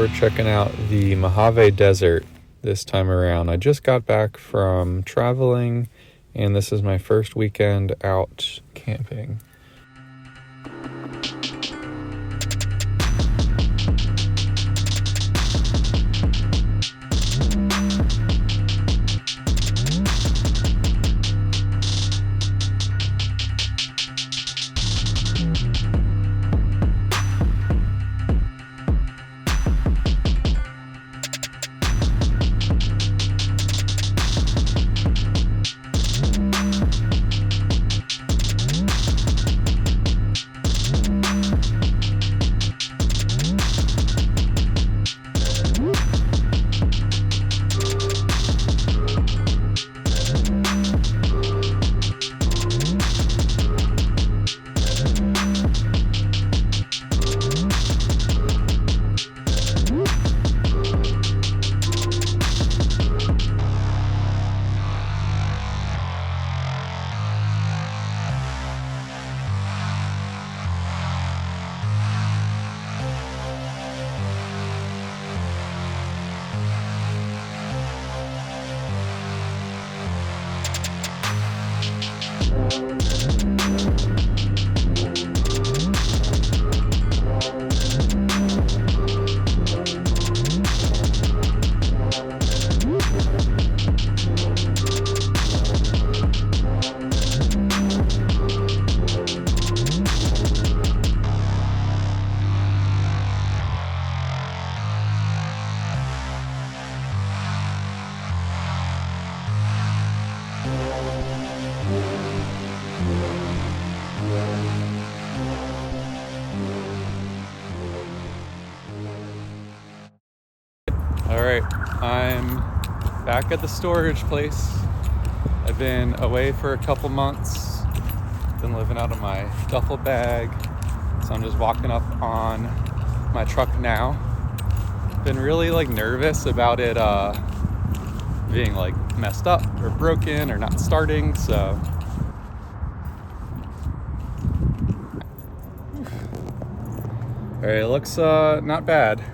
we're checking out the Mojave Desert this time around. I just got back from traveling, and this is my first weekend out camping. Alright, I'm back at the storage place. I've been away for a couple months, been living out of my duffel bag, so I'm just walking up on my truck now. Been really nervous about it being messed up or broken or not starting, so alright, it looks not bad.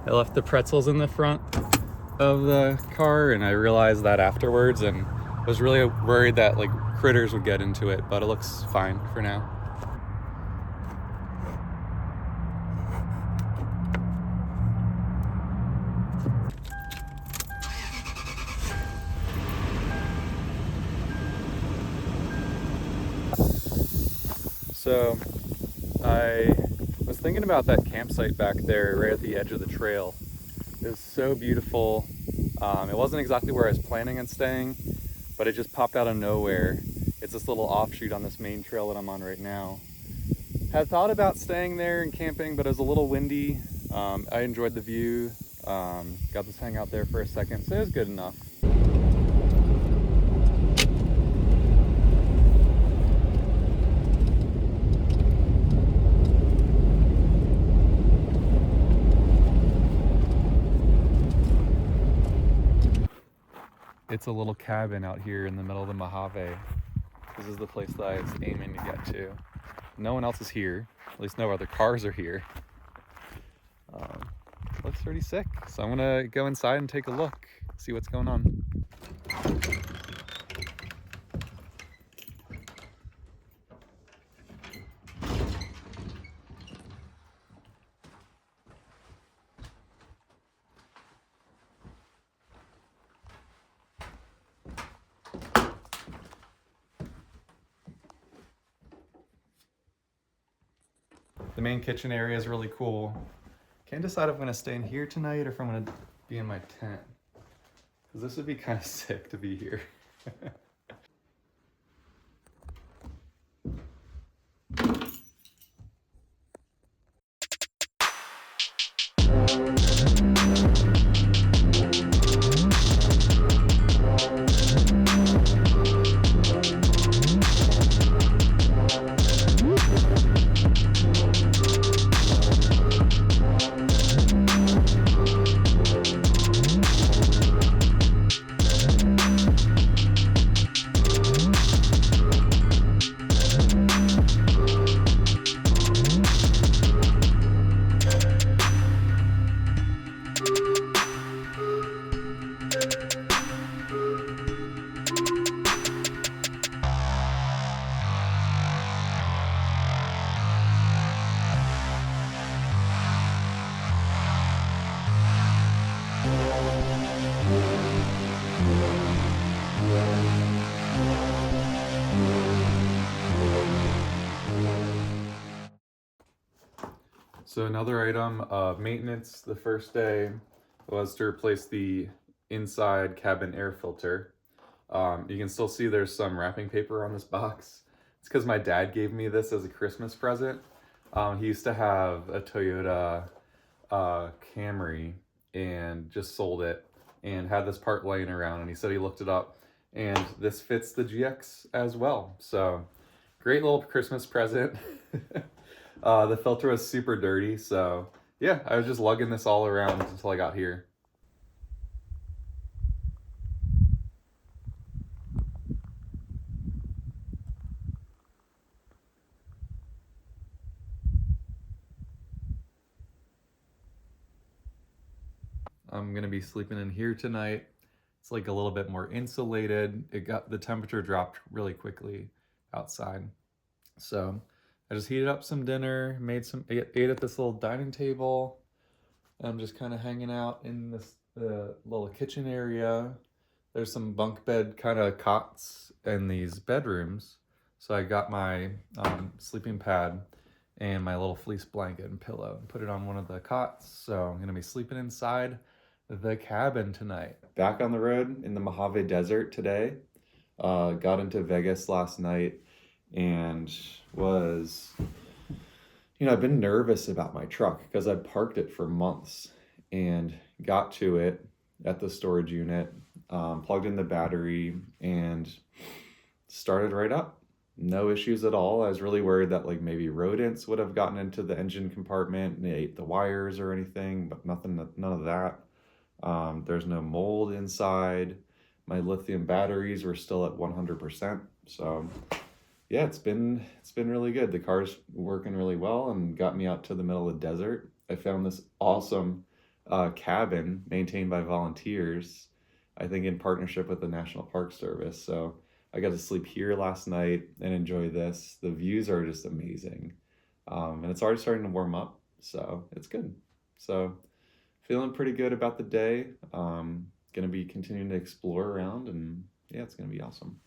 I left the pretzels in the front of the car, and I realized that afterwards, and was really worried that critters would get into it, but it looks fine for now. So I was thinking about that campsite back there right at the edge of the trail. It was so beautiful. It wasn't exactly where I was planning on staying, but it just popped out of nowhere. It's this little offshoot on this main trail that I'm on right now. Had thought about staying there and camping, but it was a little windy. I enjoyed the view. Got to hang out there for a second, so it was good enough. It's a little cabin out here in the middle of the Mojave. This is the place that I was aiming to get to. No one else is here, at least no other cars are here. Looks pretty sick, so I'm gonna go inside and take a look, see what's going on. The main kitchen area is really cool. Can't decide if I'm gonna stay in here tonight or if I'm gonna be in my tent, because this would be kind of sick to be here. So another item of maintenance the first day was to replace the inside cabin air filter. You can still see there's some wrapping paper on this box. It's because my dad gave me this as a Christmas present. He used to have a Toyota Camry and just sold it and had this part laying around, and he said he looked it up and this fits the GX as well. So great little Christmas present. The filter was super dirty, so yeah, I was just lugging this all around until I got here. I'm gonna be sleeping in here tonight. It's like a little bit more insulated. The temperature dropped really quickly outside. So I just heated up some dinner, ate at this little dining table. And I'm just kind of hanging out in this little kitchen area. There's some bunk bed kind of cots in these bedrooms. So I got my sleeping pad and my little fleece blanket and pillow and put it on one of the cots. So I'm gonna be sleeping inside the cabin tonight. Back on the road in the Mojave Desert today. Got into Vegas last night and was, I've been nervous about my truck because I parked it for months and got to it at the storage unit, plugged in the battery and started right up. No issues at all. I was really worried that like maybe rodents would have gotten into the engine compartment and they ate the wires or anything, but none of that. There's no mold inside. My lithium batteries were still at 100%. So yeah, it's been really good. The car's working really well and got me out to the middle of the desert. I found this awesome cabin maintained by volunteers, I think in partnership with the National Park Service. So I got to sleep here last night and enjoy this. The views are just amazing. And it's already starting to warm up, so it's good. So feeling pretty good about the day. Gonna be continuing to explore around, and yeah, it's gonna be awesome.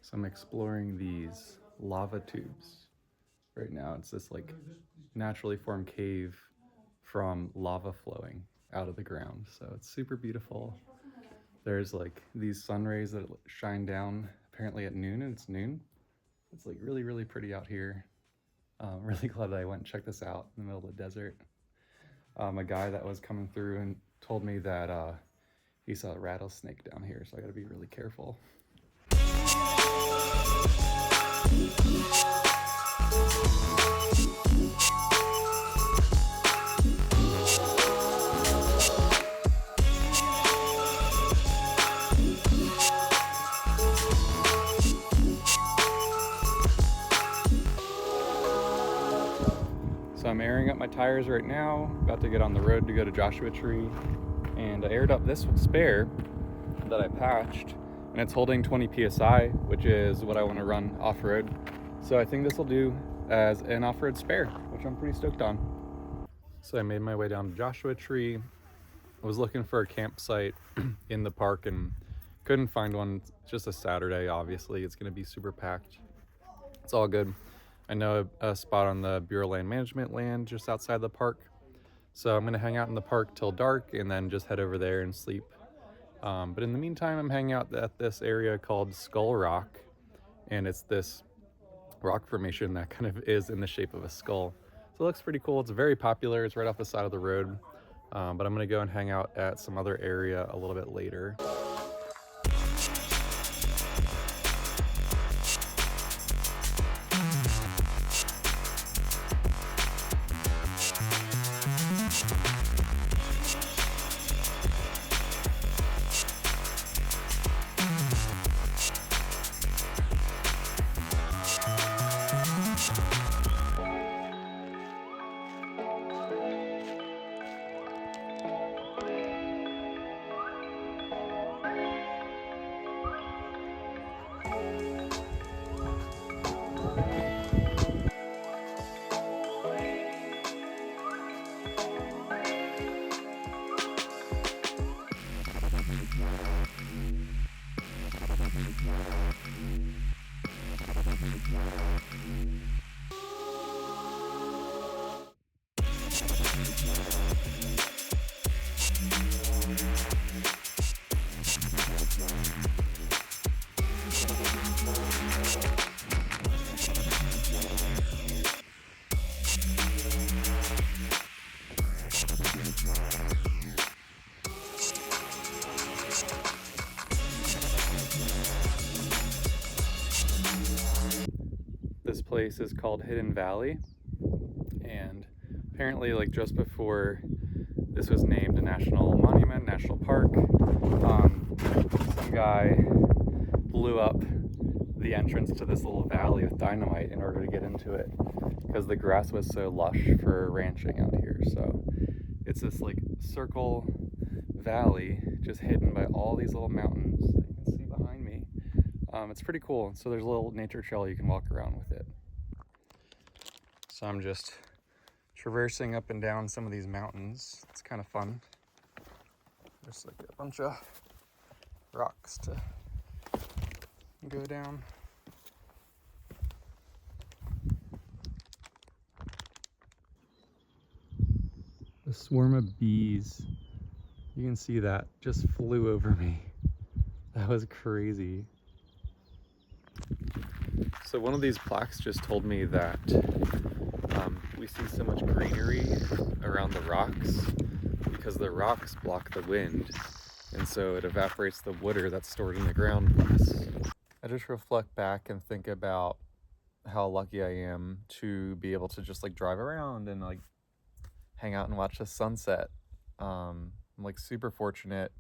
So I'm exploring these lava tubes right now. It's this like naturally formed cave from lava flowing out of the ground. So it's super beautiful. There's like these sun rays that shine down apparently at noon, and it's noon. It's like really, really pretty out here. I'm really glad that I went and checked this out in the middle of the desert. A guy that was coming through and told me that he saw a rattlesnake down here, so I gotta be really careful. So I'm airing up my tires right now, about to get on the road to go to Joshua Tree, and I aired up this spare that I patched, and it's holding 20 psi, which is what I want to run off-road. So I think this will do as an off-road spare, which I'm pretty stoked on. So I made my way down to Joshua Tree. I was looking for a campsite in the park and couldn't find one. It's just a Saturday, obviously. It's gonna be super packed. It's all good. I know a spot on the Bureau of Land Management land just outside the park. So I'm gonna hang out in the park till dark and then just head over there and sleep. But in the meantime, I'm hanging out at this area called Skull Rock, and it's this rock formation that kind of is in the shape of a skull. So it looks pretty cool. It's very popular. It's right off the side of the road. But I'm gonna go and hang out at some other area a little bit later. This place is called Hidden Valley, and apparently like just before this was named a national monument, national park, some guy blew up the entrance to this little valley with dynamite in order to get into it because the grass was so lush for ranching out here. So it's this like circle valley just hidden by all these little mountains that you can see behind me. It's pretty cool. So there's a little nature trail you can walk around with it. So I'm just traversing up and down some of these mountains. It's kind of fun. There's like a bunch of rocks to go down. A swarm of bees, you can see that, just flew over me. That was crazy. So one of these plaques just told me that we see so much greenery around the rocks because the rocks block the wind, and so it evaporates the water that's stored in the ground less. I just reflect back and think about how lucky I am to be able to just like drive around and like hang out and watch the sunset. I'm like super fortunate.